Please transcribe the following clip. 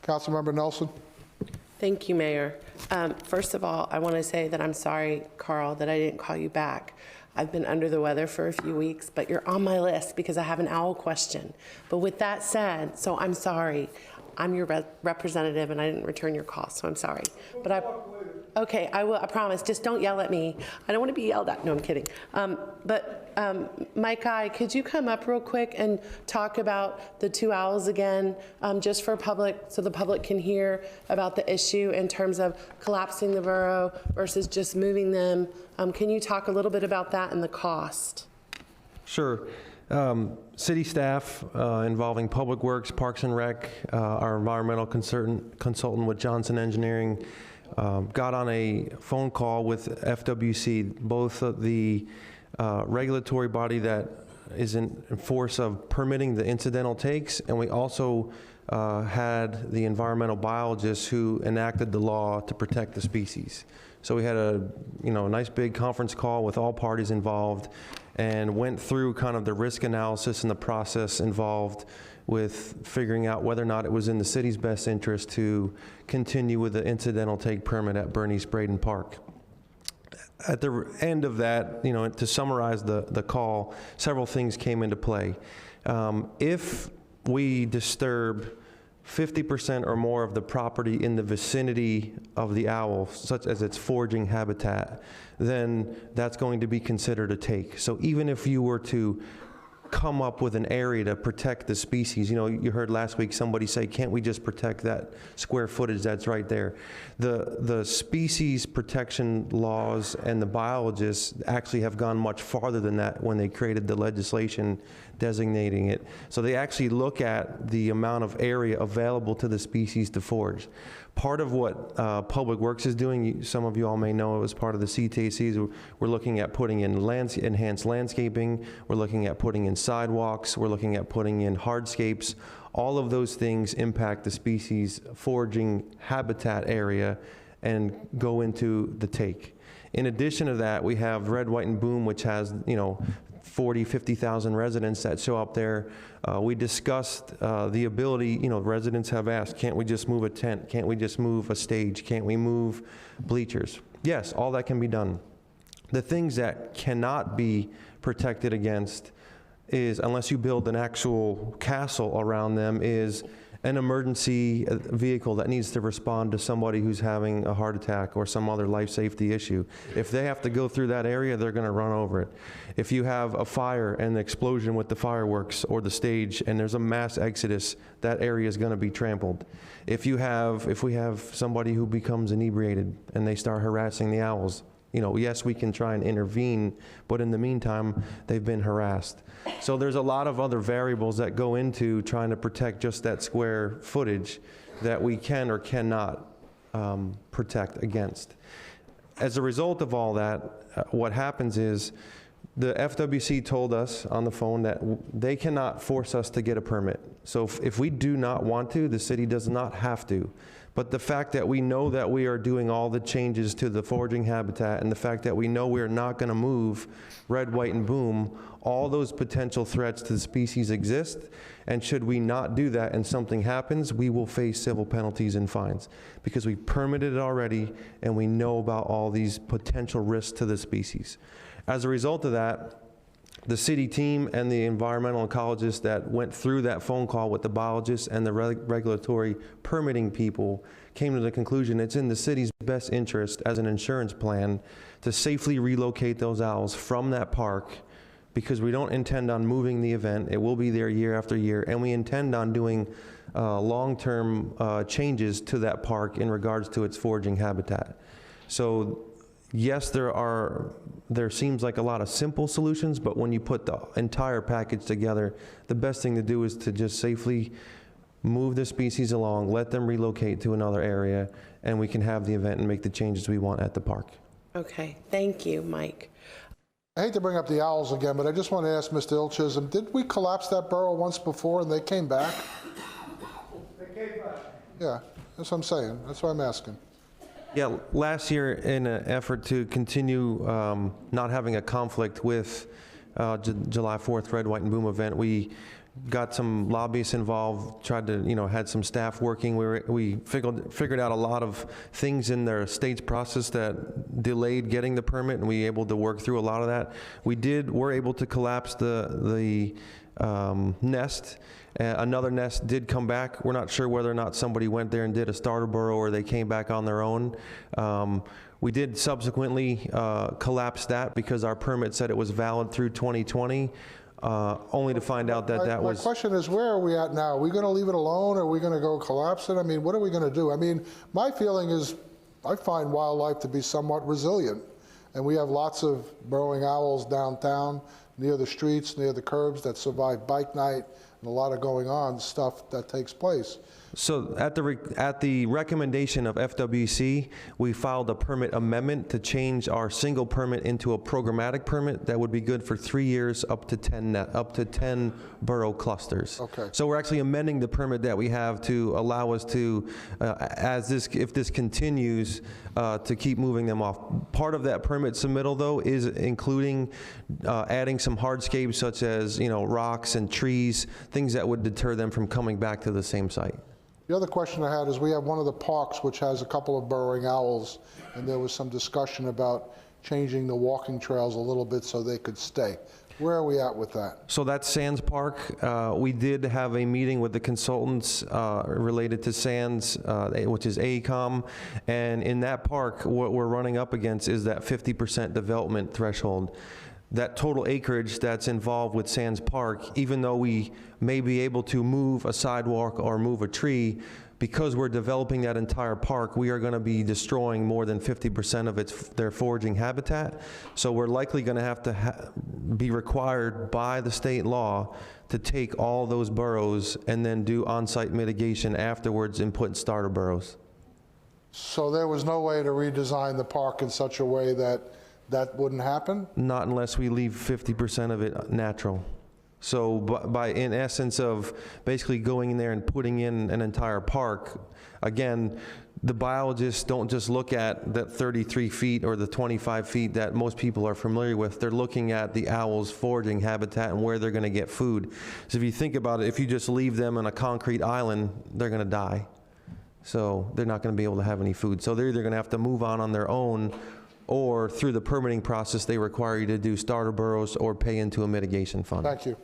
Councilmember Nelson. Thank you, Mayor. First of all, I want to say that I'm sorry, Carl, that I didn't call you back. I've been under the weather for a few weeks, but you're on my list because I have an owl question. But with that said, so I'm sorry. I'm your representative and I didn't return your call, so I'm sorry. But okay, I will, I promise. Just don't yell at me. I don't want to be yelled at. No, I'm kidding. Mike Guy, could you come up real quick and talk about the 2 owls again, just for public, so the public can hear about the issue in terms of collapsing the borough versus just moving them? Can you talk a little bit about that and the cost? Sure. City staff involving Public Works, Parks and Rec, our environmental consultant with Johnson Engineering, got on a phone call with FWC, both the regulatory body that is in force of permitting the incidental takes, and we also had the environmental biologists who enacted the law to protect the species. So we had a nice big conference call with all parties involved and went through kind of the risk analysis and the process involved with figuring out whether or not it was in the city's best interest to continue with the incidental take permit at Bernice Braden Park. At the end of that, to summarize the call, several things came into play. If we disturb 50% or more of the property in the vicinity of the owl, such as its foraging habitat, then that's going to be considered a take. So even if you were to come up with an area to protect the species, you heard last week somebody say, can't we just protect that square footage that's right there? The species protection laws and the biologists actually have gone much farther than that when they created the legislation designating it. So they actually look at the amount of area available to the species to forage. Part of what Public Works is doing, some of you all may know it was part of the CTACs, we're looking at putting in enhanced landscaping, we're looking at putting in sidewalks, we're looking at putting in hardscapes. All of those things impact the species foraging habitat area and go into the take. In addition to that, we have Red, White, and Boom, which has 40, 50,000 residents that show up there. We discussed the ability, residents have asked, can't we just move a tent? Can't we just move a stage? Can't we move bleachers? Yes, all that can be done. The things that cannot be protected against is, unless you build an actual castle around them, is an emergency vehicle that needs to respond to somebody who's having a heart attack or some other life safety issue. If they have to go through that area, they're going to run over it. If you have a fire and an explosion with the fireworks or the stage and there's a mass exodus, that area is going to be trampled. If we have somebody who becomes inebriated and they start harassing the owls, yes, we can try and intervene, but in the meantime, they've been harassed. So there's a lot of other variables that go into trying to protect just that square footage that we can or cannot protect against. As a result of all that, what happens is the FWC told us on the phone that they cannot force us to get a permit. So if we do not want to, the city does not have to. But the fact that we know that we are doing all the changes to the foraging habitat and the fact that we know we're not going to move Red, White, and Boom, all those potential threats to the species exist. And should we not do that and something happens, we will face civil penalties and fines because we permitted it already and we know about all these potential risks to the species. As a result of that, the city team and the environmental ecologists that went through that phone call with the biologists and the regulatory permitting people came to the conclusion it's in the city's best interest as an insurance plan to safely relocate those owls from that park, because we don't intend on moving the event. It will be there year after year, and we intend on doing long-term changes to that park in regards to its foraging habitat. So yes, there seems like a lot of simple solutions, but when you put the entire package together, the best thing to do is to just safely move the species along, let them relocate to another area, and we can have the event and make the changes we want at the park. Okay, thank you, Mike. I hate to bring up the owls again, but I just want to ask Mr. Ilchism, did we collapse that borough once before and they came back? They came back. Yeah, that's what I'm saying. That's what I'm asking. Yeah, last year, in an effort to continue not having a conflict with July 4th Red, White, and Boom event, we got some lobbyists involved, tried to, had some staff working. We figured out a lot of things in their state's process that delayed getting the permit, and we were able to work through a lot of that. We're able to collapse the nest. Another nest did come back. We're not sure whether or not somebody went there and did a starter burrow or they came back on their own. We did subsequently collapse that because our permit said it was valid through 2020, only to find out that that was... My question is, where are we at now? Are we going to leave it alone? Are we going to go collapse it? I mean, what are we going to do? I mean, my feeling is I find wildlife to be somewhat resilient, and we have lots of burrowing owls downtown, near the streets, near the curbs that survive bike night, and a lot of going on stuff that takes place. So at the recommendation of FWC, we filed a permit amendment to change our single permit into a programmatic permit that would be good for 3 years, up to 10 burrow clusters. Okay. So we're actually amending the permit that we have to allow us to, if this continues, to keep moving them off. Part of that permit submittal, though, is including adding some hardscapes such as, rocks and trees, things that would deter them from coming back to the same site. The other question I had is, we have one of the parks which has a couple of burrowing owls, and there was some discussion about changing the walking trails a little bit so they could stay. Where are we at with that? So that's Sands Park. We did have a meeting with the consultants related to Sands, which is AECOM, and in that park, what we're running up against is that 50% development threshold. That total acreage that's involved with Sands Park, even though we may be able to move a sidewalk or move a tree, because we're developing that entire park, we are going to be destroying more than 50% of their foraging habitat. So we're likely going to have to be required by the state law to take all those burrows and then do on-site mitigation afterwards and put starter burrows. So there was no way to redesign the park in such a way that that wouldn't happen? Not unless we leave 50% of it natural. So by in essence of basically going in there and putting in an entire park, again, the biologists don't just look at that 33 feet or the 25 feet that most people are familiar with. They're looking at the owl's foraging habitat and where they're going to get food. So if you think about it, if you just leave them on a concrete island, they're going to die. So they're not going to be able to have any food. So they're either going to have to move on their own, or through the permitting process, they require you to do starter burrows or pay into a mitigation fund. Thank you.